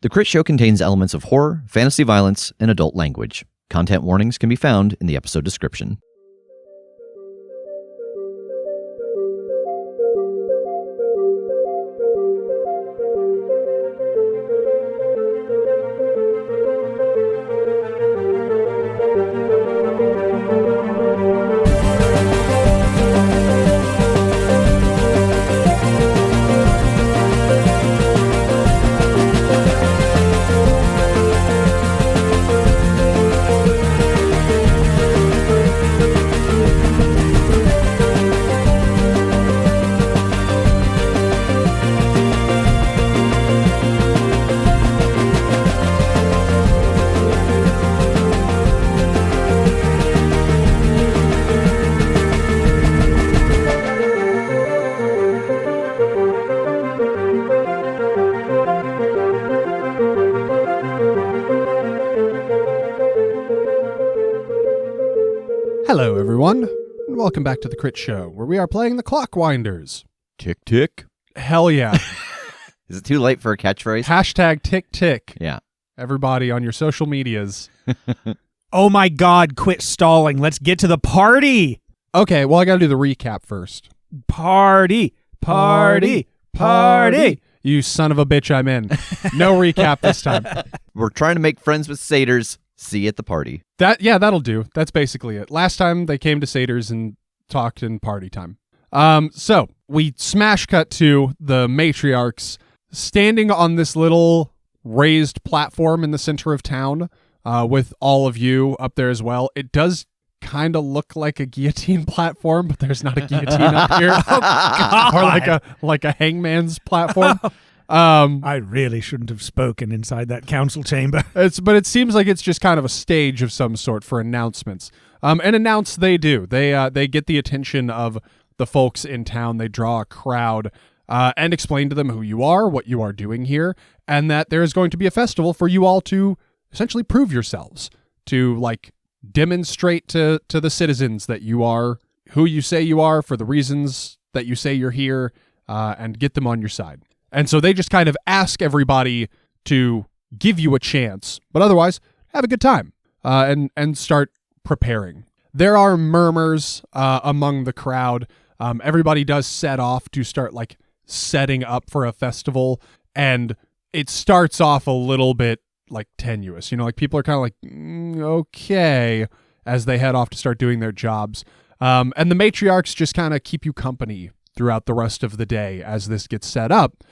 The Crit Show contains elements of horror, fantasy violence, and adult language. Content warnings can be found in the episode description. Hello, everyone, and welcome back to the Crit Show, where we are playing the Clockwinders. Tick, tick. Hell yeah. Is it too late for a catchphrase? Hashtag tick tick. Yeah. Everybody on your social medias. Oh my God, quit stalling. Let's get to the party. Okay, well, I gotta do the recap first. Party. You son of a bitch, I'm in. No recap this time. We're trying to make friends with satyrs. See you at the party. That'll do. That's basically it. Last time they came to satyrs and talked in party time. So we smash cut to the matriarchs standing on this little raised platform in the center of town, with all of you up there as well. It does kind of look like a guillotine platform, but there's not a guillotine up here. Oh, God. Or like a hangman's platform. I really shouldn't have spoken inside that council chamber. But it seems like it's just kind of a stage of some sort for announcements. And announce they do. They get the attention of the folks in town. They draw a crowd and explain to them who you are, what you are doing here, and that there is going to be a festival for you all to essentially prove yourselves, to like demonstrate to the citizens that you are who you say you are for the reasons that you say you're here, and get them on your side. And so they just kind of ask everybody to give you a chance, but otherwise have a good time, and start preparing. There are murmurs among the crowd. Everybody does set off to start like setting up for a festival, and it starts off a little bit like tenuous. You know, like people are kind of like, okay, as they head off to start doing their jobs. And the matriarchs just kind of keep you company throughout the rest of the day as this gets set up,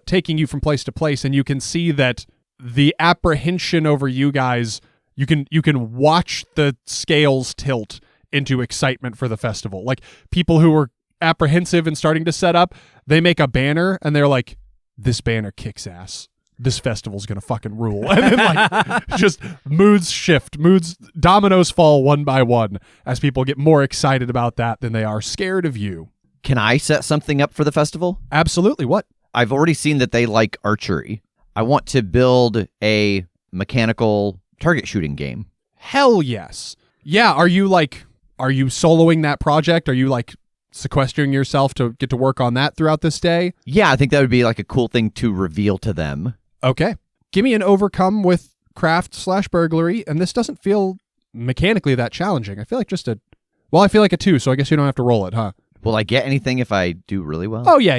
taking you from place to place. And you can see that the apprehension over you guys, you can watch the scales tilt into excitement for the festival. Like people who were apprehensive and starting to set up, they make a banner and they're like, this banner kicks ass. This festival's gonna fucking rule. And then like just moods shift, dominoes fall one by one as people get more excited about that than they are scared of you. Can I set something up for the festival? Absolutely. What? I've already seen that they like archery. I want to build a mechanical target shooting game. Hell yes. Yeah, are you soloing that project? Are you like sequestering yourself to get to work on that throughout this day? Yeah, I think that would be like a cool thing to reveal to them. Okay. Give me an overcome with craft/burglary, and this doesn't feel mechanically that challenging. I feel like I feel like a 2, so I guess you don't have to roll it, huh? Will I get anything if I do really well? Oh, yeah.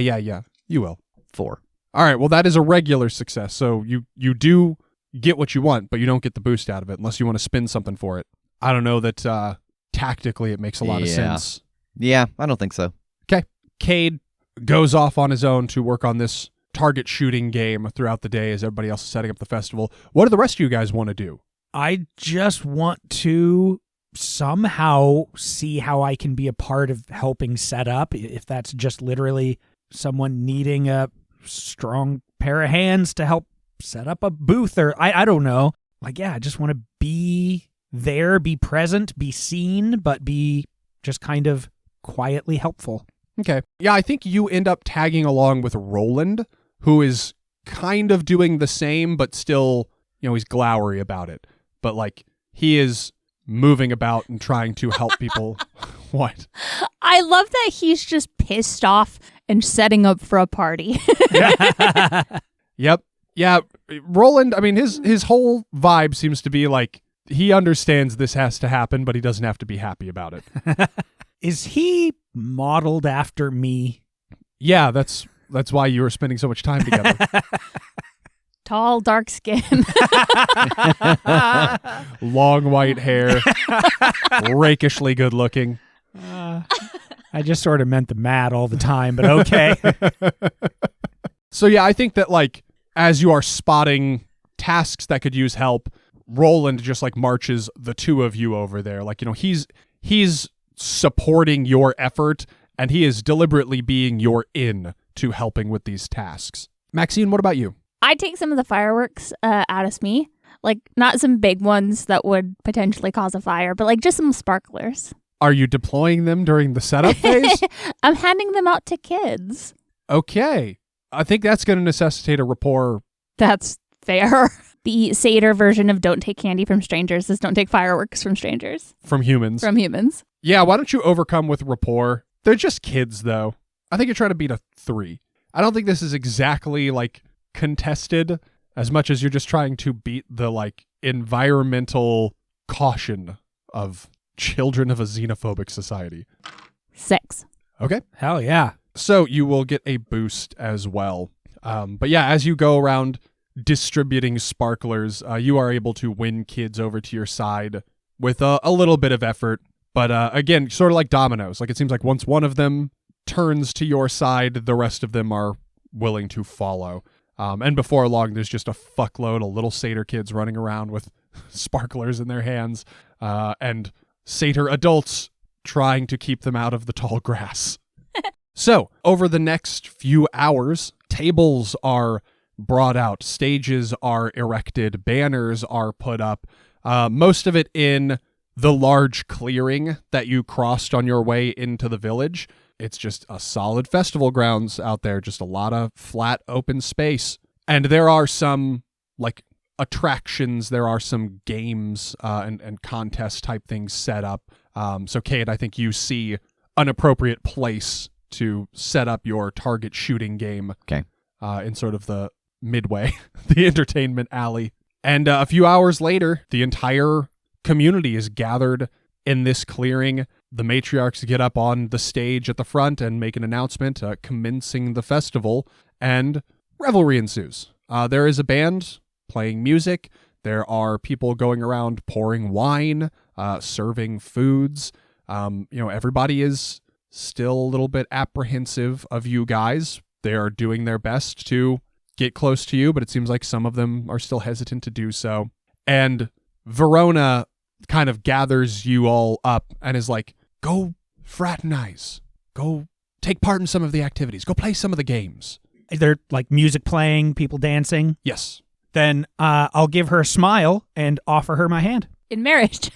You will. 4. All right, well, that is a regular success, so you do get what you want, but you don't get the boost out of it unless you want to spin something for it. I don't know that tactically it makes a lot of sense. Yeah, I don't think so. Okay. Kade goes off on his own to work on this target shooting game throughout the day as everybody else is setting up the festival. What do the rest of you guys want to do? I just want to somehow see how I can be a part of helping set up, if that's just literally someone needing a strong pair of hands to help set up a booth, or I don't know. Like, yeah, I just want to be there, be present, be seen, but be just kind of quietly helpful. Okay. Yeah, I think you end up tagging along with Roland, who is kind of doing the same, but still, he's glowery about it. But like, he is moving about and trying to help people. What? I love that he's just pissed off and setting up for a party. Yep. Yeah, Roland, I mean, his whole vibe seems to be like he understands this has to happen, but he doesn't have to be happy about it. Is he modeled after me? Yeah, that's why you were spending so much time together. Tall, dark skin. Long white hair. Rakishly good looking. I just sort of meant the mad all the time, but okay. So yeah, I think that like as you are spotting tasks that could use help, Roland just like marches the two of you over there. Like, you know, he's supporting your effort and he is deliberately being your in to helping with these tasks. Maxine, what about you? I take some of the fireworks out of me. Like, not some big ones that would potentially cause a fire, but like just some sparklers. Are you deploying them during the setup phase? I'm handing them out to kids. Okay. I think that's going to necessitate a rapport. That's fair. The satyr version of don't take candy from strangers is don't take fireworks from strangers. From humans. From humans. Yeah, why don't you overcome with rapport? They're just kids, though. I think you're trying to beat a 3. I don't think this is exactly, like, contested as much as you're just trying to beat the, like, environmental caution of children of a xenophobic society. 6. Okay. Hell yeah. So you will get a boost as well. But yeah, as you go around distributing sparklers, you are able to win kids over to your side with a little bit of effort. But again, sort of like dominoes. Like it seems like once one of them turns to your side, the rest of them are willing to follow. And before long, there's just a fuckload of little satyr kids running around with sparklers in their hands and satyr adults trying to keep them out of the tall grass. So, over the next few hours, tables are brought out, stages are erected, banners are put up, most of it in the large clearing that you crossed on your way into the village. It's just a solid festival grounds out there, just a lot of flat open space. And there are some, like, attractions, there are some games and contest type things set up. So, Kade, I think you see an appropriate place to set up your target shooting game. Okay. In sort of the midway, the entertainment alley. And a few hours later, the entire community is gathered in this clearing. The matriarchs get up on the stage at the front and make an announcement commencing the festival, and revelry ensues. There is a band playing music. There are people going around pouring wine, serving foods. Everybody is still a little bit apprehensive of you guys. They are doing their best to get close to you, but it seems like some of them are still hesitant to do so. And Verona kind of gathers you all up and is like, go fraternize. Go take part in some of the activities. Go play some of the games. Is there like music playing, people dancing? Yes. Then I'll give her a smile and offer her my hand. In marriage.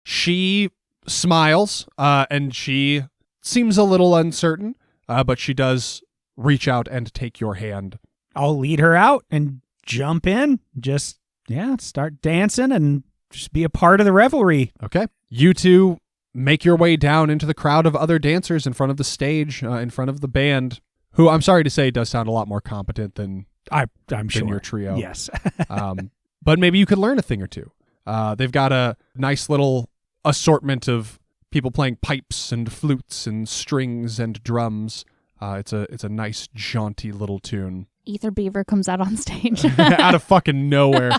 She smiles, and she seems a little uncertain, but she does reach out and take your hand. I'll lead her out and jump in. Just, start dancing and just be a part of the revelry. Okay. You two make your way down into the crowd of other dancers in front of the stage, in front of the band, who I'm sorry to say does sound a lot more competent than I'm sure your trio. Yes. But maybe you could learn a thing or two. They've got a nice little assortment of people playing pipes and flutes and strings and drums. It's a nice jaunty little tune. Ether Beaver comes out on stage. Out of fucking nowhere.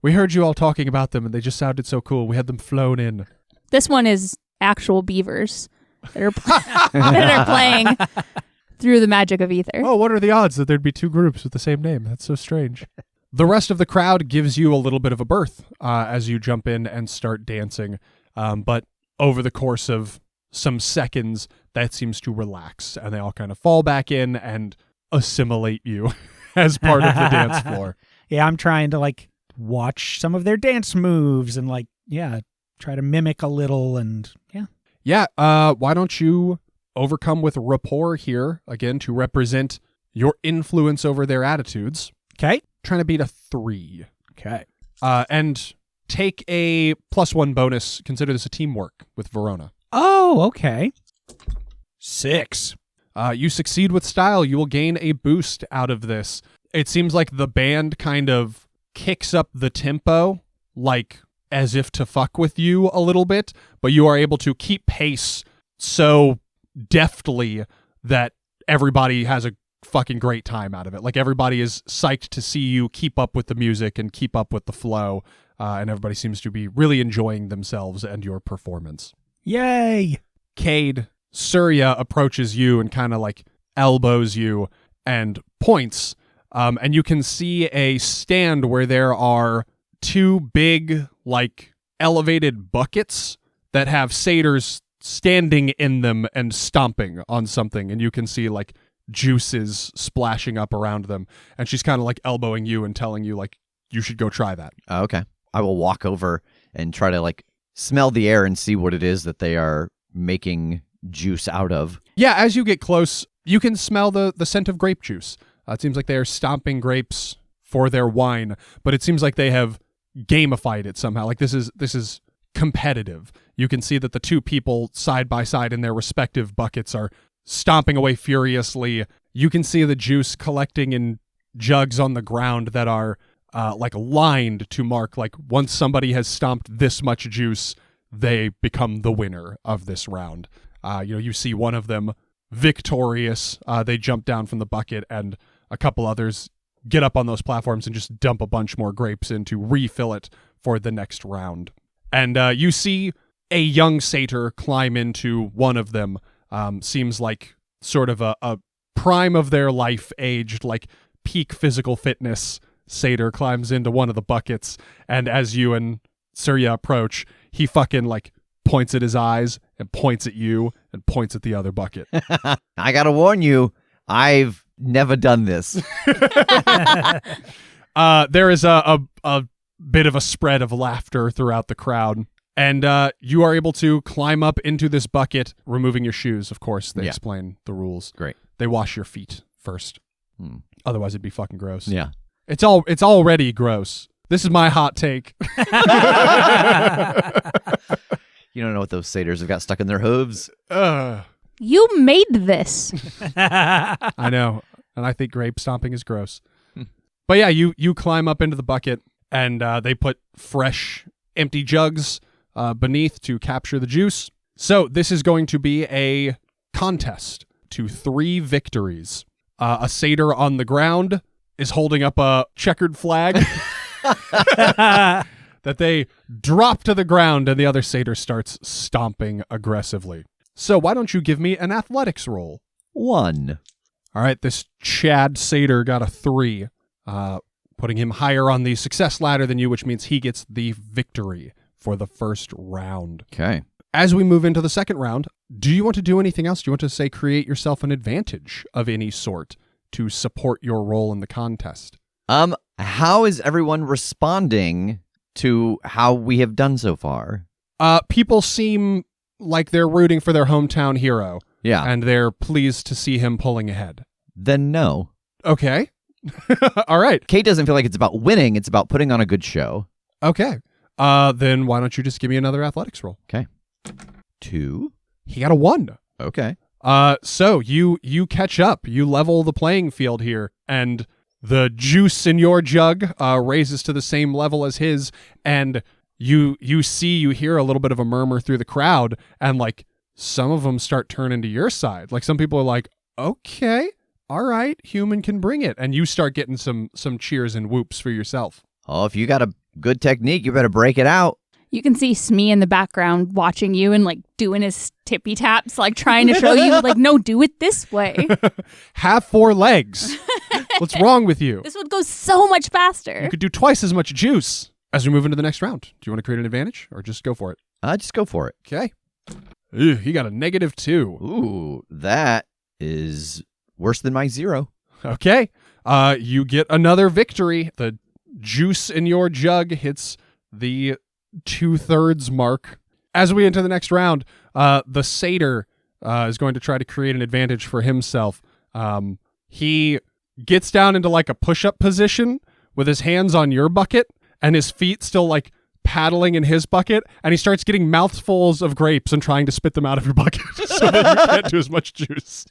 We heard you all talking about them and they just sounded so cool. We had them flown in. This one is actual beavers that are, that are playing through the magic of ether. Oh, what are the odds that there'd be two groups with the same name? That's so strange. The rest of the crowd gives you a little bit of a berth as you jump in and start dancing. But over the course of some seconds, that seems to relax, and they all kind of fall back in and assimilate you as part of the dance floor. Yeah, I'm trying to like watch some of their dance moves and try to mimic a little and why don't you overcome with rapport here, again, to represent your influence over their attitudes. Okay. Trying to beat a 3. Okay. And take a +1 bonus. Consider this a teamwork with Verona. Oh, okay. 6. You succeed with style. You will gain a boost out of this. it seems like the band kind of kicks up the tempo, like as if to fuck with you a little bit, but you are able to keep pace so deftly that everybody has a fucking great time out of it. Like everybody is psyched to see you keep up with the music and keep up with the flow, and everybody seems to be really enjoying themselves and your performance. Yay! Kade, Surya approaches you and kind of like elbows you and points, and you can see a stand where there are two big, like, elevated buckets that have satyrs standing in them and stomping on something, and you can see, like, juices splashing up around them, and she's kind of, like, elbowing you and telling you, like, you should go try that. Okay. I will walk over and try to, like, smell the air and see what it is that they are making juice out of. Yeah, as you get close, you can smell the scent of grape juice. It seems like they are stomping grapes for their wine, but it seems like they have gamified it somehow. Like this is competitive. You can see that the two people side by side in their respective buckets are stomping away furiously. You can see the juice collecting in jugs on the ground that are like lined to mark, like once somebody has stomped this much juice, they become the winner of this round. You see one of them victorious. They jump down from the bucket, and a couple others get up on those platforms and just dump a bunch more grapes in to refill it for the next round. And you see a young satyr climb into one of them. Seems like sort of a prime of their life aged, like peak physical fitness satyr climbs into one of the buckets. And as you and Surya approach, he fucking like points at his eyes and points at you and points at the other bucket. I gotta warn you, I've never done this. There is a bit of a spread of laughter throughout the crowd, and you are able to climb up into this bucket, removing your shoes. Of course, they explain the rules. Great. They wash your feet first. Otherwise, it'd be fucking gross. Yeah. It's already gross. This is my hot take. You don't know what those satyrs have got stuck in their hooves. You made this. I know, and I think grape stomping is gross. But yeah, you climb up into the bucket, and they put fresh, empty jugs beneath to capture the juice. So this is going to be a contest to 3 victories. A satyr on the ground is holding up a checkered flag that they drop to the ground, and the other satyr starts stomping aggressively. So why don't you give me an athletics roll? 1. All right, this Chad satyr got a 3, putting him higher on the success ladder than you, which means he gets the victory for the first round. Okay. As we move into the second round, do you want to do anything else? Do you want to, say, create yourself an advantage of any sort to support your role in the contest? How is everyone responding to how we have done so far? People seem like they're rooting for their hometown hero. Yeah. And they're pleased to see him pulling ahead. Then no. Okay. All right. Kate doesn't feel like it's about winning, it's about putting on a good show. Okay. Then why don't you just give me another athletics roll? Okay. 2. He got a 1. Okay. So you catch up. You level the playing field here, and the juice in your jug raises to the same level as his, and you hear a little bit of a murmur through the crowd, and like some of them start turning to your side. Like some people are like, okay, all right, human can bring it, and you start getting some cheers and whoops for yourself. Oh, if you got a good technique, you better break it out. You can see Smee in the background watching you and like doing his tippy taps, like trying to show you, like, no, do it this way. Have 4 legs. What's wrong with you? This would go so much faster. You could do twice as much juice. As we move into the next round, do you want to create an advantage or just go for it? Just go for it. Okay. Ooh, he got a -2. Ooh, that is worse than my 0. Okay. You get another victory. The juice in your jug hits the 2/3 mark. As we enter the next round, the satyr is going to try to create an advantage for himself. He gets down into like a push-up position with his hands on your bucket and his feet still like paddling in his bucket, and he starts getting mouthfuls of grapes and trying to spit them out of your bucket so that you can't do as much juice.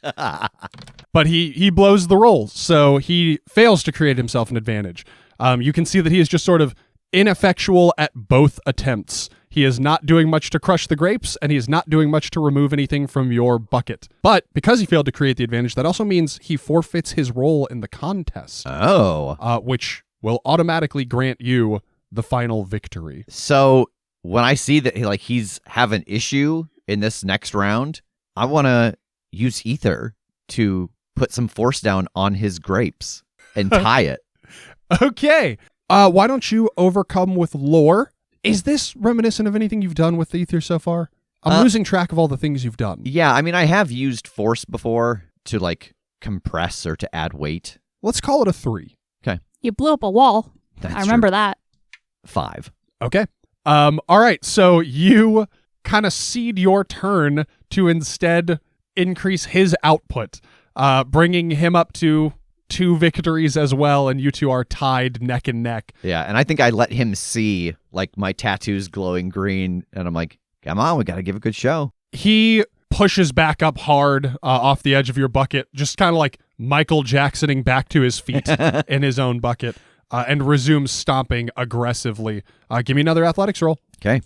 but he blows the roll, so he fails to create himself an advantage. You can see that he is just sort of ineffectual at both attempts. He is not doing much to crush the grapes, and he is not doing much to remove anything from your bucket. But because he failed to create the advantage, that also means he forfeits his role in the contest. Oh. Which will automatically grant you the final victory. So when I see that he's have an issue in this next round, I want to use ether to put some force down on his grapes and tie it. Okay. Why don't you overcome with lore? Is this reminiscent of anything you've done with the ether so far? I'm losing track of all the things you've done. Yeah, I mean, I have used force before to compress or to add weight. Let's call it a 3. You blew up a wall. That's I remember that. 5. Okay. All right. So you kind of cede your turn to instead increase his output, bringing him up to 2 victories as well, and you two are tied neck and neck. Yeah, and I think I let him see my tattoos glowing green, and I'm like, come on, we got to give a good show. He pushes back up hard off the edge of your bucket, just kind of like Michael Jacksoning back to his feet in his own bucket, and resumes stomping aggressively. Give me another athletics roll. Okay.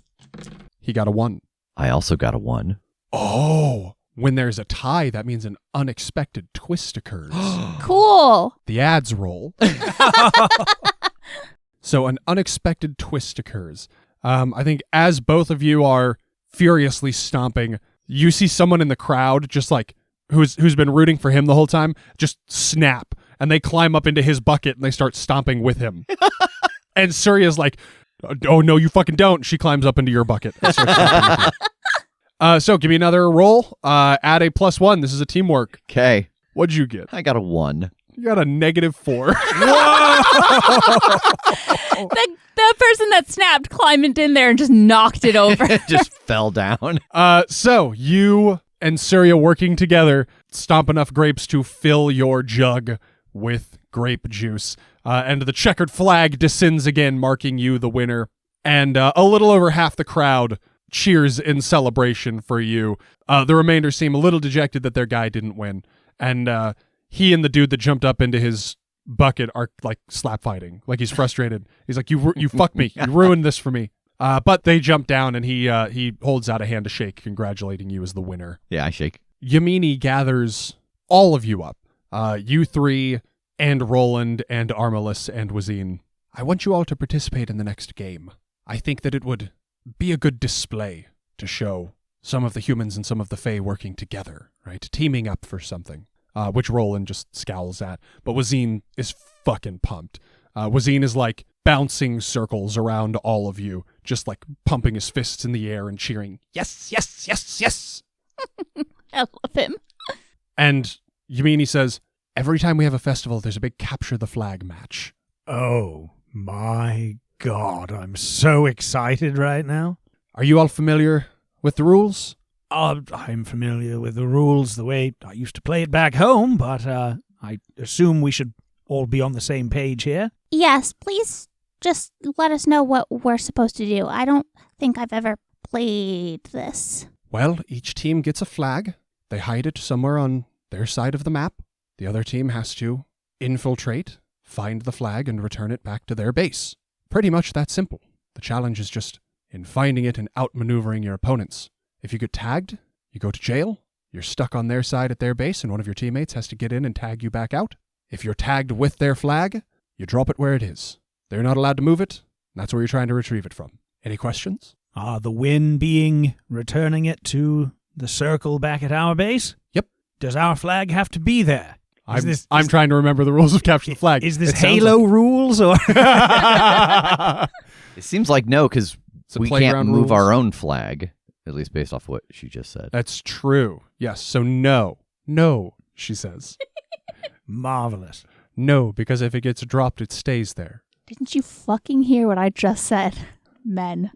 He got a 1. I also got a 1. Oh, when there's a tie, that means an unexpected twist occurs. Cool. The ads roll. So an unexpected twist occurs. I think as both of you are furiously stomping, you see someone in the crowd just who's been rooting for him the whole time, just snap, and they climb up into his bucket and they start stomping with him. And Surya's like, oh no, you fucking don't. She climbs up into your bucket and starts stomping with you. So give me another roll. Add a +1. This is a teamwork. Okay. What'd you get? I got a 1. You got a -4. The person that snapped climbed in there and just knocked it over. It just fell down. So you and Surya working together stomp enough grapes to fill your jug with grape juice. And the checkered flag descends again, marking you the winner. And a little over half the crowd cheers in celebration for you. The remainder seem a little dejected that their guy didn't win. And he and the dude that jumped up into his bucket are slap fighting. He's frustrated. He's like, you fucked me. You ruined this for me. But they jump down and he holds out a hand to shake, congratulating you as the winner. Yeah, I shake. Yamini gathers all of you up. You 3 and Roland and Armalus and Wazine. I want you all to participate in the next game. I think that it would be a good display to show some of the humans and some of the Fae working together, right? Teaming up for something, which Roland just scowls at. But Wazine is fucking pumped. Wazine is bouncing circles around all of you, just pumping his fists in the air and cheering, yes, yes, yes, yes. I love him. And Yamini says, every time we have a festival, there's a big capture the flag match. Oh my God, I'm so excited right now. Are you all familiar with the rules? I'm familiar with the rules the way I used to play it back home, but I assume we should all be on the same page here. Yes, please just let us know what we're supposed to do. I don't think I've ever played this. Well, each team gets a flag. They hide it somewhere on their side of the map. The other team has to infiltrate, find the flag, and return it back to their base. Pretty much that simple. The challenge is just in finding it and outmaneuvering your opponents. If you get tagged, you go to jail. You're stuck on their side at their base, and one of your teammates has to get in and tag you back out. If you're tagged with their flag, you drop it where it is. They're not allowed to move it. That's where you're trying to retrieve it from. Any questions? The win being returning it to the circle back at our base? Yep. Does our flag have to be there? I'm trying to remember the rules of Capture the Flag. Is this Halo rules? Or It seems like no, because we can't move rules. our own flag, at least based off what she just said. That's true. Yes, so no. No, she says. Marvelous. No, because if it gets dropped, it stays there. Didn't you fucking hear what I just said? Men.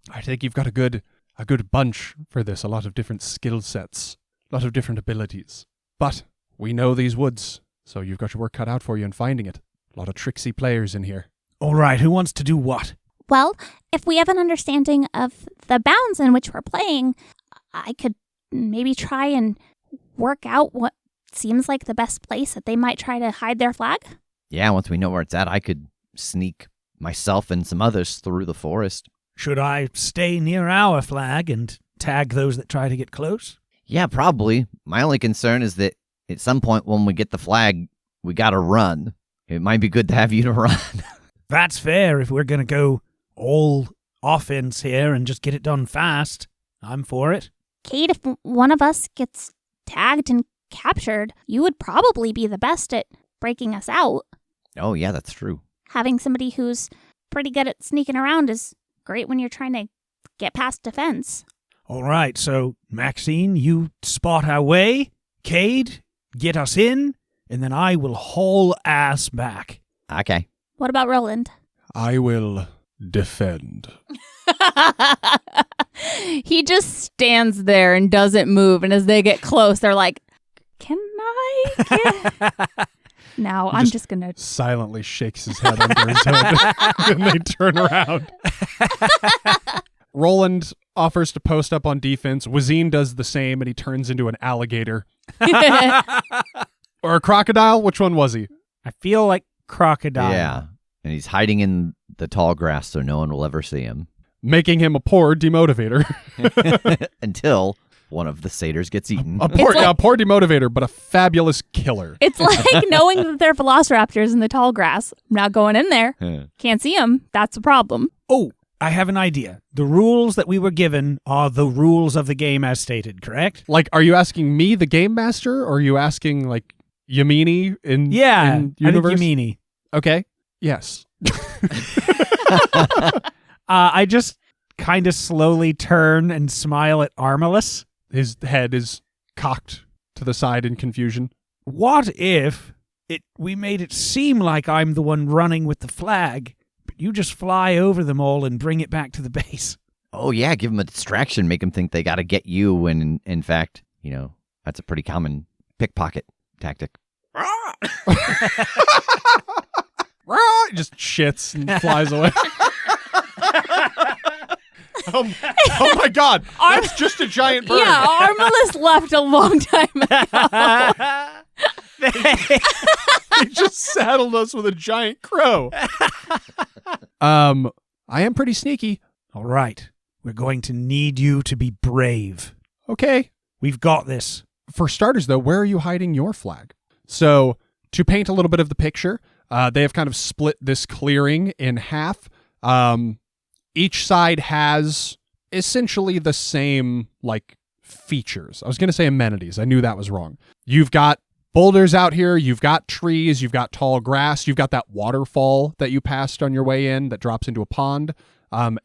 I think you've got a good bunch for this, a lot of different skill sets, a lot of different abilities. But we know these woods, so you've got your work cut out for you in finding it. A lot of tricksy players in here. All right, who wants to do what? Well, if we have an understanding of the bounds in which we're playing, I could maybe try and work out what seems like the best place that they might try to hide their flag? Yeah, once we know where it's at, I could sneak myself and some others through the forest. Should I stay near our flag and tag those that try to get close? Yeah, probably. My only concern is that at some point when we get the flag, we gotta run. It might be good to have you to run. That's fair if we're going to go all offense here and just get it done fast. I'm for it. Kade, if one of us gets tagged and captured, you would probably be the best at breaking us out. Oh, yeah, that's true. Having somebody who's pretty good at sneaking around is great when you're trying to get past defense. All right, so Maxine, you spot our way. Kade, get us in, and then I will haul ass back. Okay. What about Roland? I will defend. He just stands there and doesn't move, and as they get close, they're like, can I? No, I'm just going to... Silently shakes his head under his hood, and they turn around. Roland offers to post up on defense. Wazine does the same, and he turns into an alligator. Or a crocodile? Which one was he? I feel like crocodile. Yeah, and he's hiding in the tall grass so no one will ever see him. Making him a poor demotivator. Until one of the satyrs gets eaten. A poor demotivator, but a fabulous killer. It's like knowing that there are velociraptors in the tall grass. I'm not going in there. Can't see them. That's a problem. Oh, I have an idea. The rules that we were given are the rules of the game as stated, correct? Like, are you asking me, the game master, or are you asking, like, Yamini in universe? I think Yamini. Okay. Yes. I just kind of slowly turn and smile at Armalus. His head is cocked to the side in confusion. What if we made it seem like I'm the one running with the flag, but you just fly over them all and bring it back to the base? Oh, yeah, give them a distraction, make them think they got to get you when, in fact, that's a pretty common pickpocket tactic. He just shits and flies away. Oh my God! That's just a giant bird. Yeah, Armalus left a long time ago. He just saddled us with a giant crow. I am pretty sneaky. All right. We're going to need you to be brave. Okay. We've got this. For starters, though, where are you hiding your flag? So, to paint a little bit of the picture, they have kind of split this clearing in half. Each side has essentially the same, features. I was going to say amenities. I knew that was wrong. You've got boulders out here. You've got trees. You've got tall grass. You've got that waterfall that you passed on your way in that drops into a pond. And,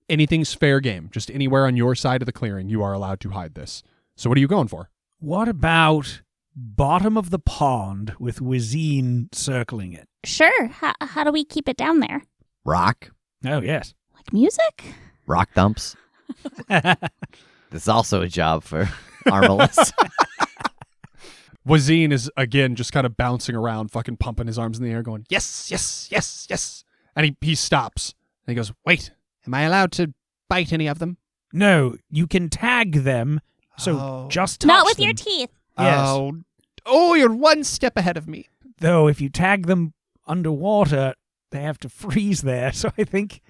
anything's fair game. Just anywhere on your side of the clearing, you are allowed to hide this. So what are you going for? What about bottom of the pond with Wazine circling it? Sure. How do we keep it down there? Rock. Oh, yes. Like music? Rock dumps. This is also a job for Armalus. Wazine is, again, just kind of bouncing around, fucking pumping his arms in the air, going, yes, yes, yes, yes. And he stops. And he goes, wait, am I allowed to bite any of them? No, you can tag them, so just touch Not with them. your teeth. Yes. Oh, you're one step ahead of me. Though if you tag them underwater, they have to freeze there, so I think...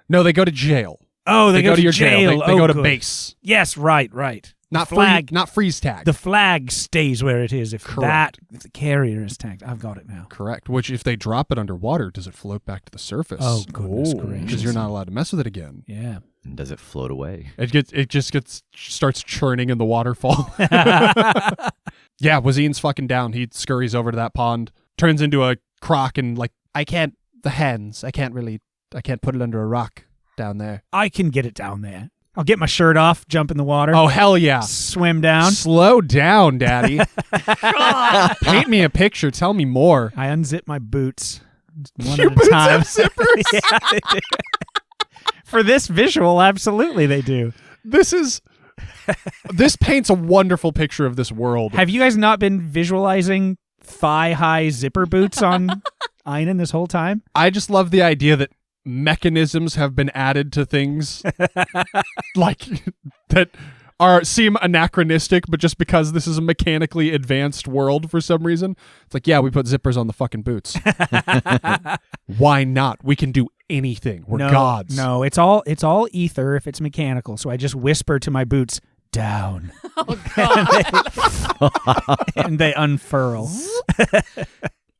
No, they go to jail. Oh, they go to your jail. They go to good. base. Yes, right. Not flag. not freeze tag. The flag stays where it is if Correct. if the carrier is tagged. I've got it now. Correct. Which, if they drop it underwater, does it float back to the surface? Oh, goodness gracious. Because you're not allowed to mess with it again. Yeah. And does it float away? It starts churning in the waterfall. Yeah, Wazine's fucking down. He scurries over to that pond, turns into a croc, and I can't put it under a rock down there. I can get it down there. I'll get my shirt off, jump in the water. Oh, hell yeah. Swim down. Slow down, Daddy. Paint me a picture. Tell me more. I unzip my boots. One Your at a boots time. have zippers? Yeah, they do. For this visual, absolutely they do. This paints a wonderful picture of this world. Have you guys not been visualizing thigh-high zipper boots on Einon this whole time? I just love the idea that mechanisms have been added to things like that seem anachronistic, but just because this is a mechanically advanced world for some reason, it's like, yeah, we put zippers on the fucking boots. Why not? We can do anything. We're gods. No, it's all ether if it's mechanical. So I just whisper to my boots, down. Oh, God. And they unfurl.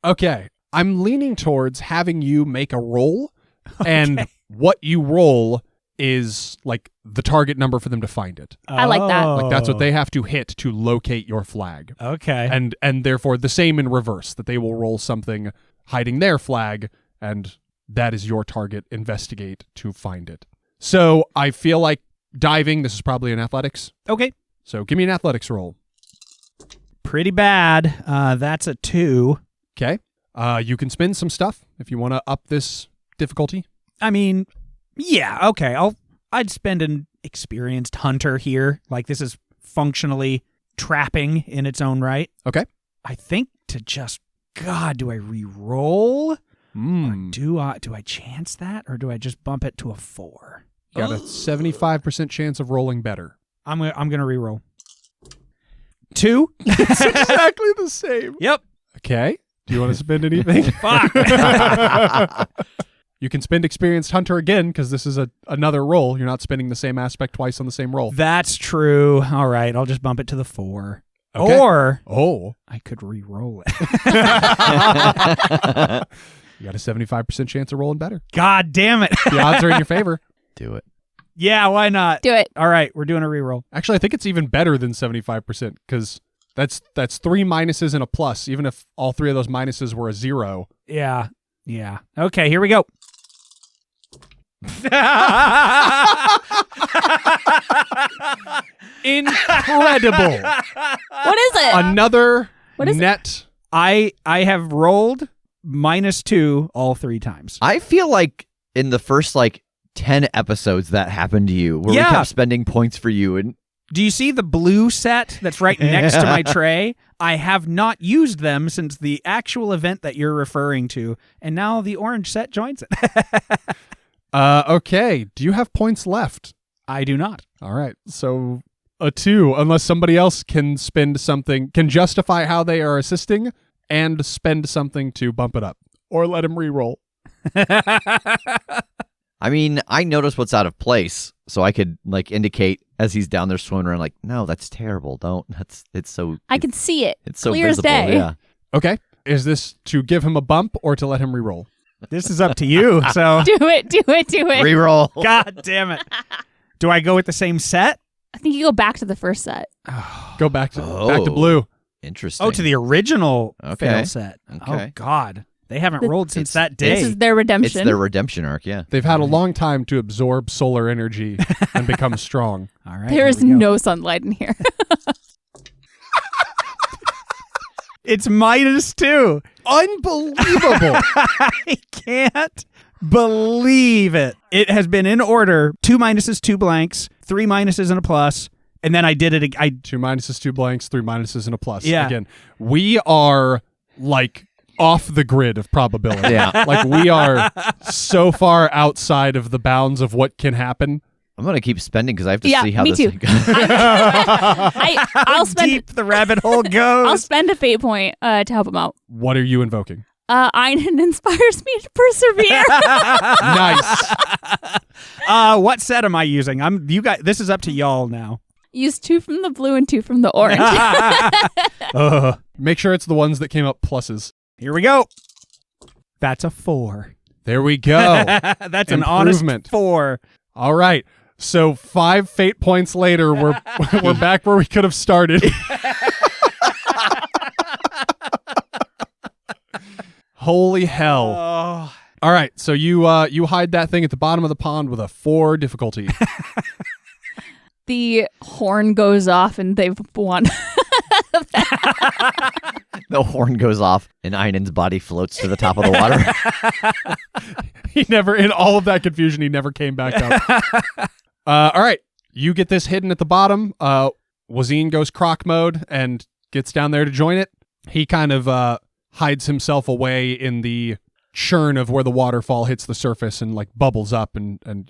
Okay. I'm leaning towards having you make a roll, and what you roll is like the target number for them to find it. I like that. Like that's what they have to hit to locate your flag. Okay. And therefore the same in reverse, that they will roll something hiding their flag, and that is your target. Investigate to find it. So I feel like diving, this is probably an athletics. Okay. So give me an athletics roll. Pretty bad. That's a 2. Okay. You can spend some stuff if you want to up this difficulty. I mean, yeah, okay. I'd spend an experienced hunter here. Like, this is functionally trapping in its own right. Okay. I think to just, God, do I re-roll? Or do I chance that, or do I just bump it to a 4? Got a 75% chance of rolling better. I'm gonna re-roll. 2. It's exactly the same. Yep. Okay. Do you want to spend anything? Fuck. You can spend experienced hunter again because this is another roll. You're not spending the same aspect twice on the same roll. That's true. All right, I'll just bump it to the 4. Okay. Or Oh. I could re-roll it. You got a 75% chance of rolling better. God damn it. The odds are in your favor. Do it. Yeah, why not? Do it. All right, we're doing a re-roll. Actually, I think it's even better than 75% because that's 3 minuses and a plus. Even if all 3 of those minuses were a 0. Yeah. Okay, here we go. Incredible. What is it? Another What is net. I have rolled -2 all 3 times. I feel like in the first 10 episodes that happened to you, where we Yeah. kept spending points for you, and Do you see the blue set that's right next to my tray? I have not used them since the actual event that you're referring to, and now the orange set joins it. Okay. Do you have points left? I do not. All right. So a 2, unless somebody else can spend something, can justify how they are assisting and spend something to bump it up, or let him re-roll. I mean, I noticed what's out of place, so I could indicate as he's down there swimming around, no, that's terrible. Don't. It's so. I can see it. It's so Clear as visible. day. Yeah. Okay. Is this to give him a bump or to let him re-roll? This is up to you, so Do it. Reroll. God damn it. Do I go with the same set? I think you go back to the first set. Go back to Oh. blue. Interesting. Oh, to the original Okay. fail set. Okay. Oh, God. They haven't The- rolled since It's- that This day. is their redemption. It's their redemption arc. Yeah. They've had a long time to absorb solar energy and become strong. All right. There here is we go. no sunlight in here. It's -2. Unbelievable. I can't believe it. It has been in order: 2 minuses, 2 blanks, 3 minuses, and a plus. And then I did it. 2 minuses, 2 blanks, 3 minuses, and a plus. Yeah. Again, we are off the grid of probability. Yeah. We are so far outside of the bounds of what can happen. I'm gonna keep spending because I have to Yeah, see how me this too. thing goes. I'll spend. deep the rabbit hole goes. I'll spend a fate point to help him out. What are you invoking? Einon inspires me to persevere. Nice. What set am I using? You guys. This is up to y'all now. Use 2 from the blue and 2 from the orange. Make sure it's the ones that came up pluses. Here we go. That's a 4. There we go. That's an honest Improvement. 4. All right. So 5 fate points later, we're back where we could have started. Holy hell. Oh. All right. So you hide that thing at the bottom of the pond with a 4 difficulty. The horn goes off and they've won. The horn goes off, and Einon's body floats to the top of the water. He never, in all of that confusion, he never came back up. All right. You get this hidden at the bottom. Wazine goes croc mode and gets down there to join it. He kind of hides himself away in the churn of where the waterfall hits the surface and bubbles up and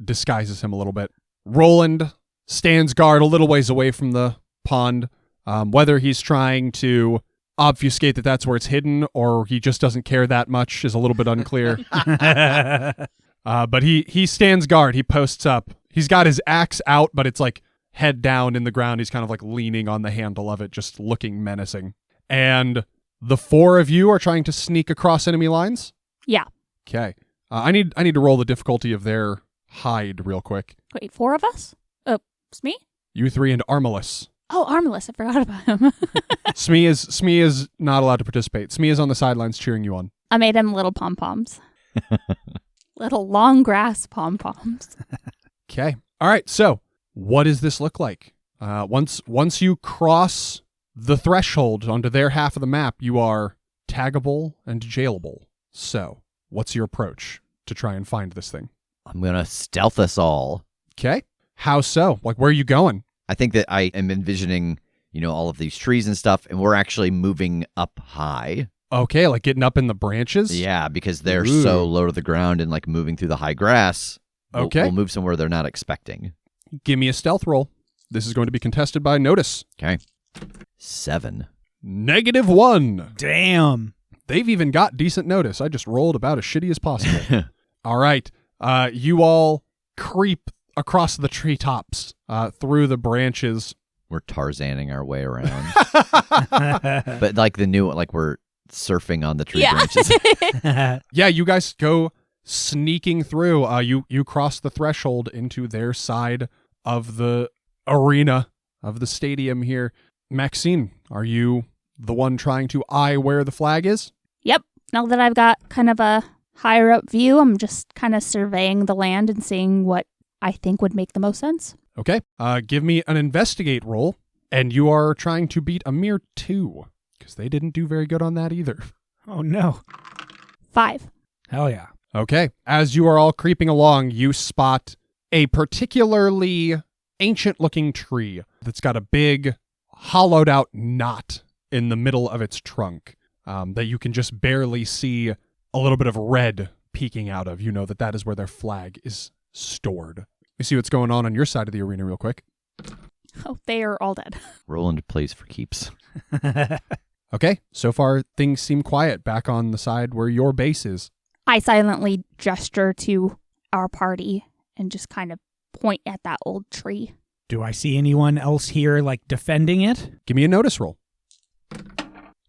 disguises him a little bit. Roland stands guard a little ways away from the pond. Whether he's trying to obfuscate that that's where it's hidden or he just doesn't care that much is a little bit unclear. But he stands guard. He posts up. He's got his axe out, but it's like head down in the ground. He's kind of like leaning on the handle of it, just looking menacing. And the 4 of you are trying to sneak across enemy lines? Yeah. Okay. I need to roll the difficulty of their hide real quick. Wait, 4 of us? It's me? You 3 and Armless. Oh, Armless. I forgot about him. Smee is not allowed to participate. Smee is on the sidelines cheering you on. I made him little pom-poms. Little long grass pom-poms. Okay. All right. So what does this look like? Once you cross the threshold onto their half of the map, you are taggable and jailable. So what's your approach to try and find this thing? I'm going to stealth us all. Okay. How so? Like, where are you going? I think that I am envisioning, all of these trees and stuff, and we're actually moving up high. Okay, like getting up in the branches? Yeah, because they're so low to the ground and like moving through the high grass. Okay. We'll move somewhere they're not expecting. Give me a stealth roll. This is going to be contested by notice. Okay. 7. -1. Damn. They've even got decent notice. I just rolled about as shitty as possible. All right. You all creep across the treetops, through the branches. We're Tarzaning our way around. But like we're surfing on the tree branches. Yeah, you guys go sneaking through. You cross the threshold into their side of the arena, of the stadium here. Maxine, are you the one trying to eye where the flag is? Yep. Now that I've got kind of a higher up view, I'm just kind of surveying the land and seeing what I think would make the most sense. Okay. Give me an investigate roll, and you are trying to beat a mere 2, because they didn't do very good on that either. Oh, no. 5. Hell yeah. Okay. As you are all creeping along, you spot a particularly ancient-looking tree that's got a big, hollowed-out knot in the middle of its trunk that you can just barely see a little bit of red peeking out of. You know that is where their flag is stored. You see what's going on your side of the arena real quick. Oh, they are all dead. Roll into plays for keeps. Okay, so far things seem quiet back on the side where your base is. I silently gesture to our party and just kind of point at that old tree. Do I see anyone else here, like, defending it? Give me a notice roll.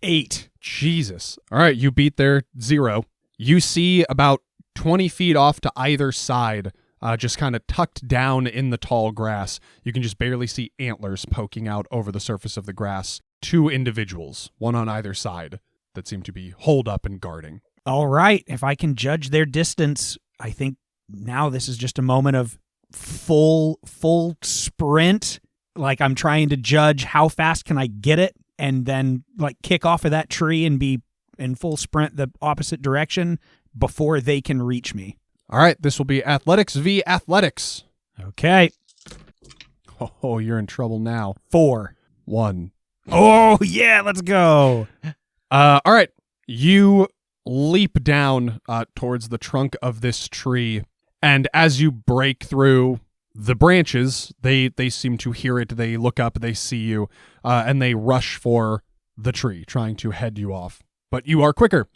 8. Jesus. All right, you beat their 0. You see about 20 feet off to either side, just kind of tucked down in the tall grass. You can just barely see antlers poking out over the surface of the grass. 2 individuals, one on either side, that seem to be holed up and guarding. All right. If I can judge their distance, I think now this is just a moment of full sprint. Like, I'm trying to judge how fast can I get it and then like kick off of that tree and be in full sprint the opposite direction before they can reach me. All right, this will be athletics v. athletics. Okay. Oh, you're in trouble now. 4. 1. Oh, yeah, let's go. All right, you leap down towards the trunk of this tree, and as you break through the branches, they seem to hear it. They look up, they see you, and they rush for the tree, trying to head you off. But you are quicker.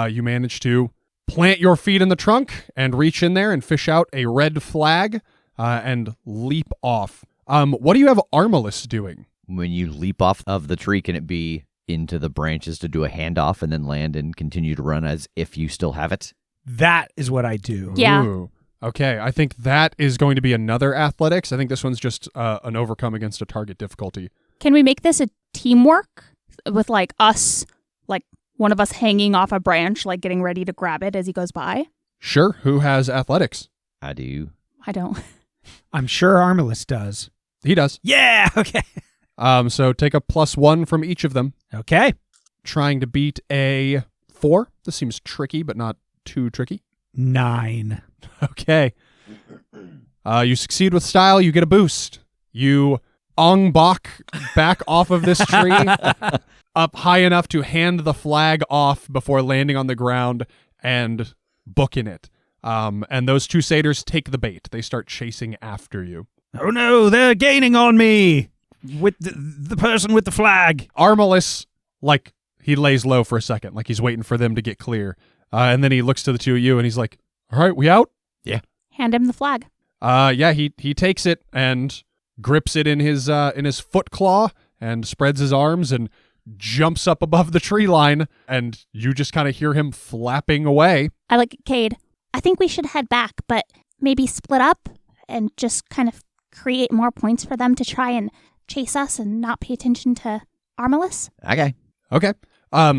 You manage to plant your feet in the trunk and reach in there and fish out a red flag and leap off. What do you have Armless doing? When you leap off of the tree, can it be into the branches to do a handoff and then land and continue to run as if you still have it? That is what I do. Yeah. Ooh. Okay, I think that is going to be another athletics. I think this one's just an overcome against a target difficulty. Can we make this a teamwork with like us, like one of us hanging off a branch, like getting ready to grab it as he goes by? Sure, who has athletics? I do. I don't. I'm sure Armless does. He does. Yeah, okay. So take a +1 from each of them. Okay. Trying to beat a 4. This seems tricky, but not too tricky. 9. Okay. You succeed with style, you get a boost. You bak back off of this tree up high enough to hand the flag off before landing on the ground and booking it. And those 2 satyrs take the bait. They start chasing after you. Oh no, they're gaining on me with the person with the flag. Armalus, like, he lays low for a second, like he's waiting for them to get clear. And then he looks to the two of you and he's like, all right, we out? Hand him the flag. Yeah, he takes it and grips it in his foot claw and spreads his arms and jumps up above the tree line, and you just kind of hear him flapping away. I look at Kade. I think we should head back, but maybe split up and just kind of create more points for them to try and chase us and not pay attention to Armalus. Okay. Okay.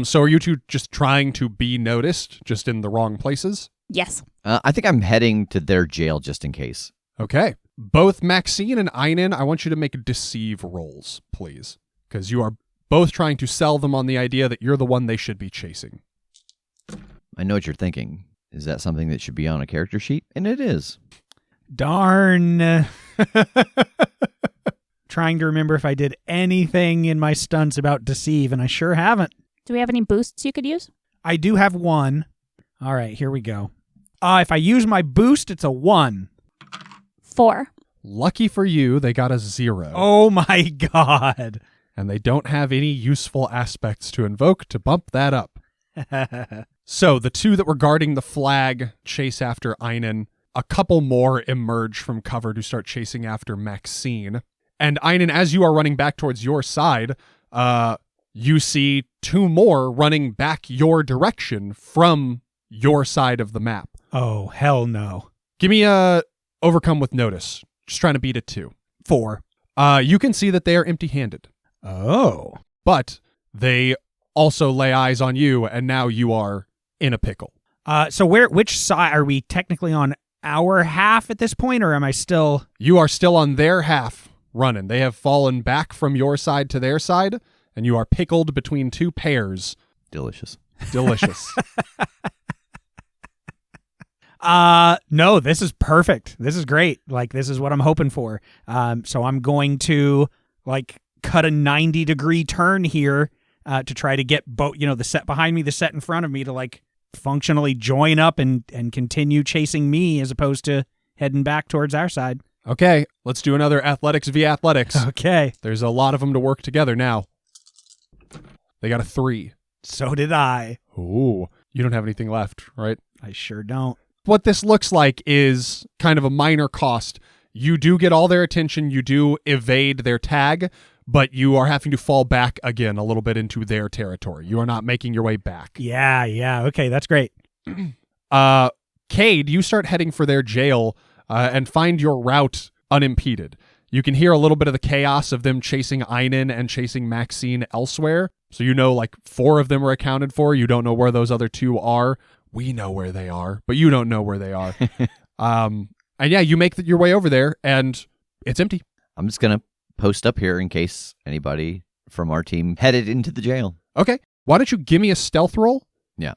So are you two just trying to be noticed, just in the wrong places? Yes. I think I'm heading to their jail just in case. Okay. Both Maxine and Einon, I want you to make deceive rolls, please, because you are both trying to sell them on the idea that you're the one they should be chasing. I know what you're thinking. Is that something that should be on a character sheet? And it is. Darn. Trying to remember if I did anything in my stunts about deceive, and I sure haven't. Do we have any boosts you could use? I do have one. All right, here we go. If I use my boost, it's a 1. 4. Lucky for you, they got a 0. Oh my god. And they don't have any useful aspects to invoke to bump that up. So the two that were guarding the flag chase after Einon. A couple more emerge from cover to start chasing after Maxine. And Einon, as you are running back towards your side, you see 2 more running back your direction from your side of the map. Oh, hell no. Give me a overcome with notice. Just trying to beat it 2. 4. You can see that they are empty-handed. Oh. But they also lay eyes on you, and now you are in a pickle. So which side are we technically on? Our half at this point, or am I still? You are still on their half running. They have fallen back from your side to their side, and you are pickled between 2 pairs. Delicious. Delicious. No, this is perfect. This is great. Like, this is what I'm hoping for. So I'm going to cut a 90-degree turn here to try to get both, the set behind me, the set in front of me to functionally join up and continue chasing me as opposed to heading back towards our side. Okay, let's do another athletics v athletics. Okay. There's a lot of them to work together now. They got a 3. So did I. Ooh, you don't have anything left, right? I sure don't. What this looks like is kind of a minor cost. You do get all their attention, you do evade their tag, but you are having to fall back again a little bit into their territory. You are not making your way back. Yeah. Okay, that's great. Kade, you start heading for their jail and find your route unimpeded. You can hear a little bit of the chaos of them chasing Einon and chasing Maxine elsewhere. So 4 of them are accounted for. You don't know where those other 2 are. We know where they are, but you don't know where they are. And yeah, you make your way over there, and it's empty. I'm just going to post up here in case anybody from our team headed into the jail. Okay. Why don't you give me a stealth roll? Yeah.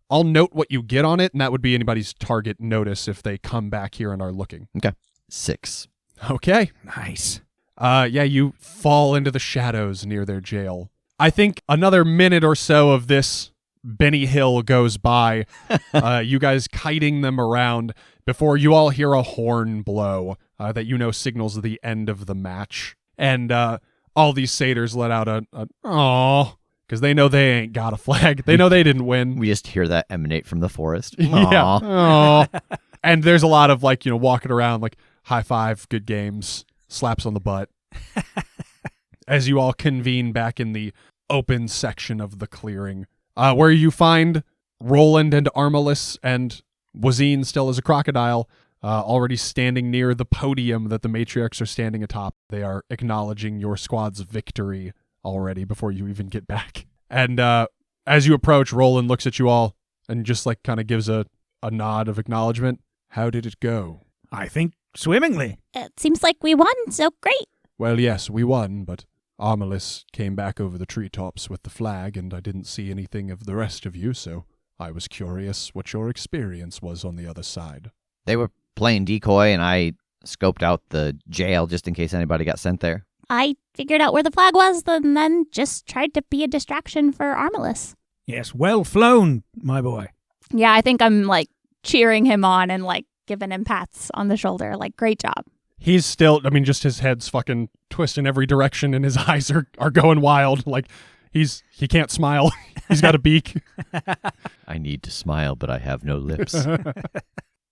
I'll note what you get on it, and that would be anybody's target notice if they come back here and are looking. Okay. 6. Okay. Nice. Yeah, you fall into the shadows near their jail. I think another minute or so of this Benny Hill goes by, you guys kiting them around before you all hear a horn blow that signals the end of the match. And all these satyrs let out a "Aw," because they know they ain't got a flag. They know they didn't win. We just hear that emanate from the forest. Yeah. Aw. Aw. And there's a lot of walking around high five, good games, slaps on the butt. As you all convene back in the open section of the clearing, where you find Roland and Armalus and Wazine still as a crocodile, already standing near the podium that the matriarchs are standing atop. They are acknowledging your squad's victory already before you even get back. And as you approach, Roland looks at you all and just kind of gives a nod of acknowledgement. How did it go? I think swimmingly. It seems like we won, so great. Well, yes, we won, but Armalus came back over the treetops with the flag, and I didn't see anything of the rest of you, so I was curious what your experience was on the other side. They were playing decoy, and I scoped out the jail just in case anybody got sent there. I figured out where the flag was, and then just tried to be a distraction for Armalus. Yes, well flown, my boy. Yeah, I think I'm cheering him on and giving him pats on the shoulder. Great job. He's still, I mean, just his head's fucking twisting every direction and his eyes are going wild. Like, he can't smile. He's got a beak. I need to smile, but I have no lips.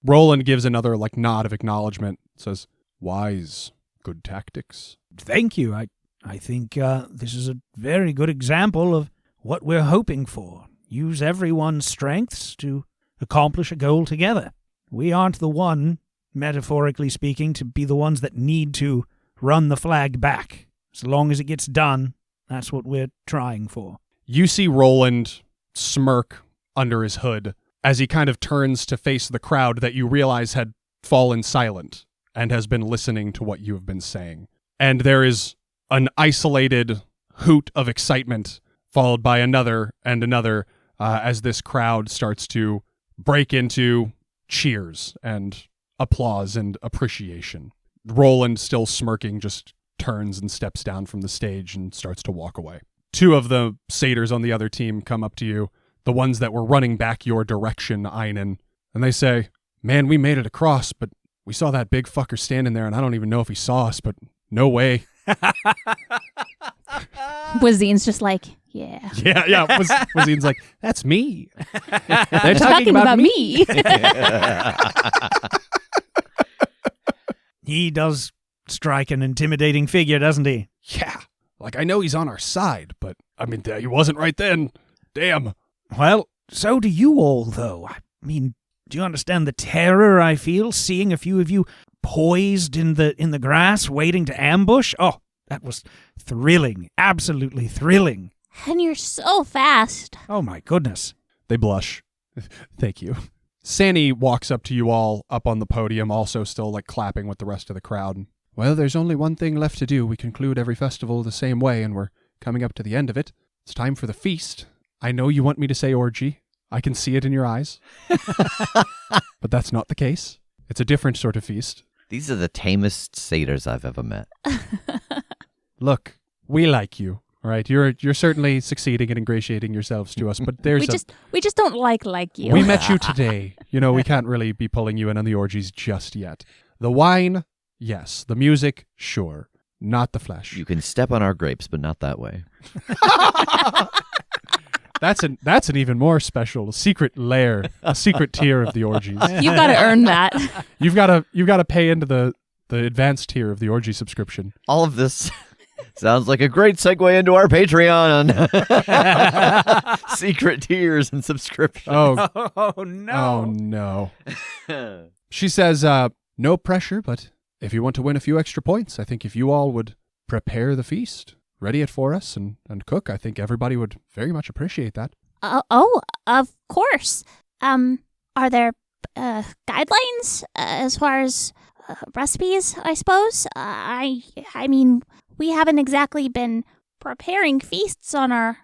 Roland gives another, like, nod of acknowledgement. Says, wise, good tactics. Thank you. I think this is a very good example of what we're hoping for. Use everyone's strengths to accomplish a goal together. We aren't the one, metaphorically speaking, to be the ones that need to run the flag back. As long as it gets done, that's what we're trying for. You see Roland smirk under his hood as he kind of turns to face the crowd that you realize had fallen silent and has been listening to what you have been saying. And there is an isolated hoot of excitement followed by another and another as this crowd starts to break into cheers and applause and appreciation. Roland, still smirking, just turns and steps down from the stage and starts to walk away. Two of the satyrs on the other team come up to you, the ones that were running back your direction, Einon, and they say, man, we made it across, but we saw that big fucker standing there, and I don't even know if he saw us, but no way. Wazine's just like, yeah. Yeah. Wazine's like, that's me. They're talking about me. He does strike an intimidating figure, doesn't he? Yeah. Like, I know he's on our side, but, I mean, he wasn't right then. Damn. Well, so do you all, though. I mean, do you understand the terror I feel seeing a few of you poised in the grass, waiting to ambush? Oh, that was thrilling. Absolutely thrilling. And you're so fast. Oh, my goodness. They blush. Thank you. Sanny walks up to you all up on the podium, also still, like, clapping with the rest of the crowd. Well, there's only one thing left to do. We conclude every festival the same way, and we're coming up to the end of it. It's time for the feast. I know you want me to say orgy. I can see it in your eyes. But that's not the case. It's a different sort of feast. These are the tamest satyrs I've ever met. Look, we like you, all right? You're certainly succeeding in ingratiating yourselves to us, but there's we just don't like you. We met you today. You know, we can't really be pulling you in on the orgies just yet. The wine, yes. The music, sure. Not the flesh. You can step on our grapes, but not that way. That's an even more special secret layer, a secret tier of the orgies. You've got to earn that. You've got to pay into the advanced tier of the orgy subscription. All of this sounds like a great segue into our Patreon on secret tiers and subscriptions. Oh no. Oh no. She says, no pressure, but if you want to win a few extra points, I think if you all would prepare the feast, ready it for us, and cook, I think everybody would very much appreciate that. Oh, of course. Are there guidelines as far as recipes, I suppose? I mean, we haven't exactly been preparing feasts on our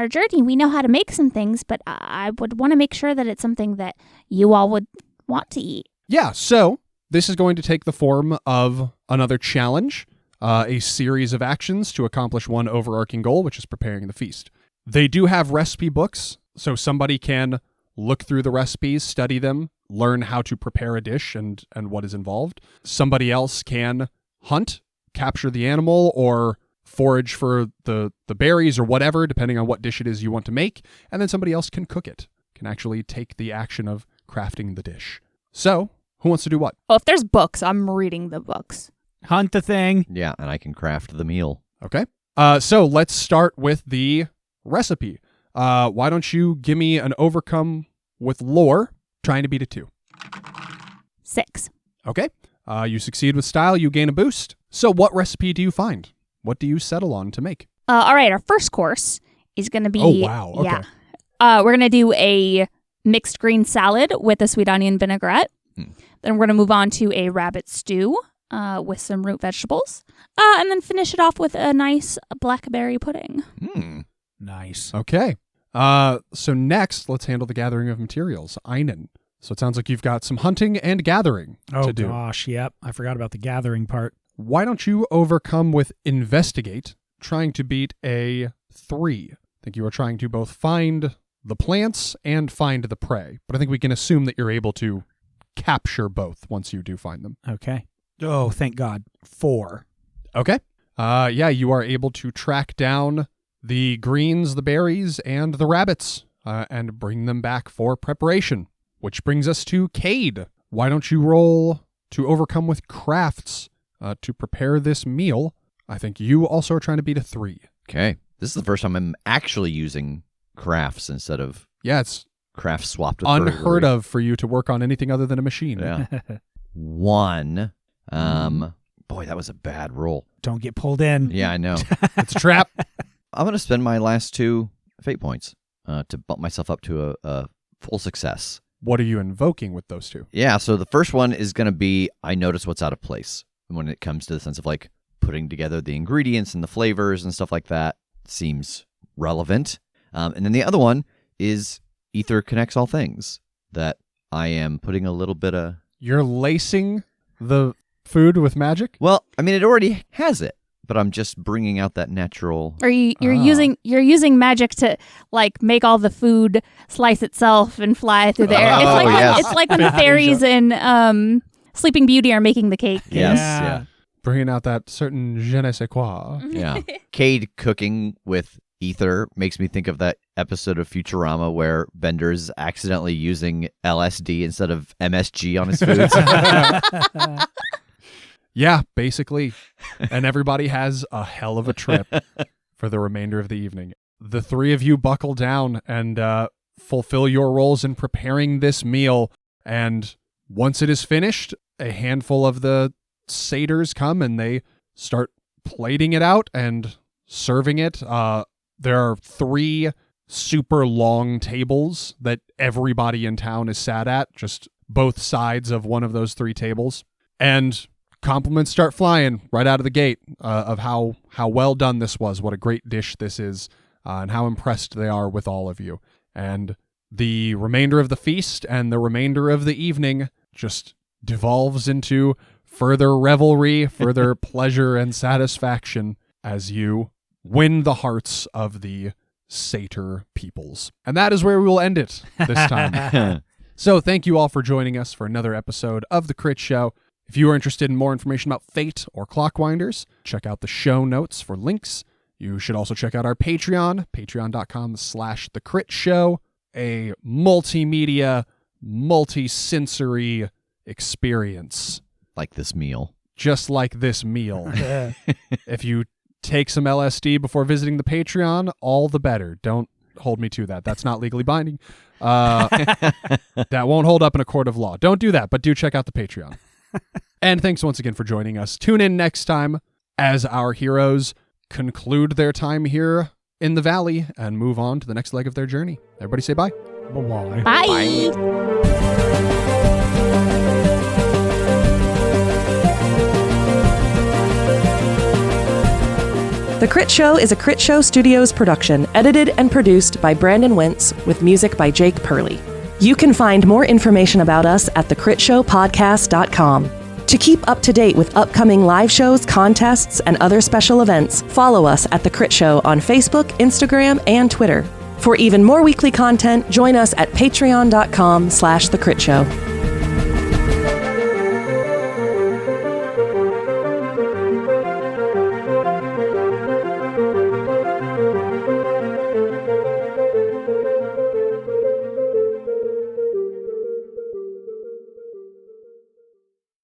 journey. We know how to make some things, but I would want to make sure that it's something that you all would want to eat. Yeah, so this is going to take the form of another challenge. A series of actions to accomplish one overarching goal, which is preparing the feast. They do have recipe books, so somebody can look through the recipes, study them, learn how to prepare a dish and what is involved. Somebody else can hunt, capture the animal, or forage for the berries or whatever, depending on what dish it is you want to make, and then somebody else can cook it, can actually take the action of crafting the dish. So, who wants to do what? Oh, if there's books, I'm reading the books. Hunt the thing. Yeah, and I can craft the meal. Okay. So let's start with the recipe. Why don't you give me an overcome with lore, trying to beat a 2. 6. Okay. You succeed with style, you gain a boost. So what recipe do you find? What do you settle on to make? All right, our first course is going to be... Oh, wow. Okay. Yeah. We're going to do a mixed green salad with a sweet onion vinaigrette. Then we're going to move on to a rabbit stew. With some root vegetables, and then finish it off with a nice blackberry pudding. Nice. Okay. So next, let's handle the gathering of materials. Einon. So it sounds like you've got some hunting and gathering to do. Oh gosh, yep. I forgot about the gathering part. Why don't you overcome with investigate, trying to beat a 3? I think you are trying to both find the plants and find the prey, but I think we can assume that you're able to capture both once you do find them. Okay. Oh, thank God. 4. Okay. Yeah, you are able to track down the greens, the berries, and the rabbits, and bring them back for preparation. Which brings us to Kade. Why don't you roll to overcome with crafts to prepare this meal? I think you also are trying to beat a 3. Okay. This is the first time I'm actually using crafts instead of Yeah, it's crafts swapped with unheard burglary. of for you to work on anything other than a machine. Yeah. 1. Boy, that was a bad roll. Don't get pulled in. Yeah, I know. It's a trap. I'm going to spend my last 2 fate points to bump myself up to a full success. What are you invoking with those 2? Yeah, so the first one is going to be I notice what's out of place when it comes to the sense of like putting together the ingredients and the flavors and stuff like that seems relevant. And then the other one is Ether connects all things, that I am putting a little bit of... You're lacing the food with magic? Well, I mean, it already has it, but I'm just bringing out that natural... Or you're using magic to like make all the food slice itself and fly through the air. Oh, yes. It's like when the fairies in Sleeping Beauty are making the cake. Yes, Yeah. yeah. Bringing out that certain je ne sais quoi. Yeah. Kade cooking with ether makes me think of that episode of Futurama where Bender's accidentally using LSD instead of MSG on his foods. Yeah, basically. And everybody has a hell of a trip for the remainder of the evening. The 3 of you buckle down and fulfill your roles in preparing this meal. And once it is finished, a handful of the satyrs come and they start plating it out and serving it. There are 3 super long tables that everybody in town is sat at, just both sides of one of those 3 tables. And compliments start flying right out of the gate of how well done this was, what a great dish this is, and how impressed they are with all of you. And the remainder of the feast and the remainder of the evening just devolves into further revelry, further pleasure and satisfaction as you win the hearts of the satyr peoples. And that is where we will end it this time. So thank you all for joining us for another episode of The Crit Show. If you are interested in more information about Fate or Clockwinders, check out the show notes for links. You should also check out our Patreon, patreon.com/The Crit Show, a multimedia, multi-sensory experience. Like this meal. Just like this meal. If you take some LSD before visiting the Patreon, all the better. Don't hold me to that. That's not legally binding. That won't hold up in a court of law. Don't do that, but do check out the Patreon. And thanks once again for joining us. Tune in next time as our heroes conclude their time here in the valley and move on to the next leg of their journey. Everybody say bye. Bye-bye. Bye. The Crit Show is a Critshow Studios production, edited and produced by Brandon Wentz, with music by Jake Purley. You can find more information about us at thecritshowpodcast.com. To keep up to date with upcoming live shows, contests, and other special events, follow us at The Crit Show on Facebook, Instagram, and Twitter. For even more weekly content, join us at patreon.com/thecritShow.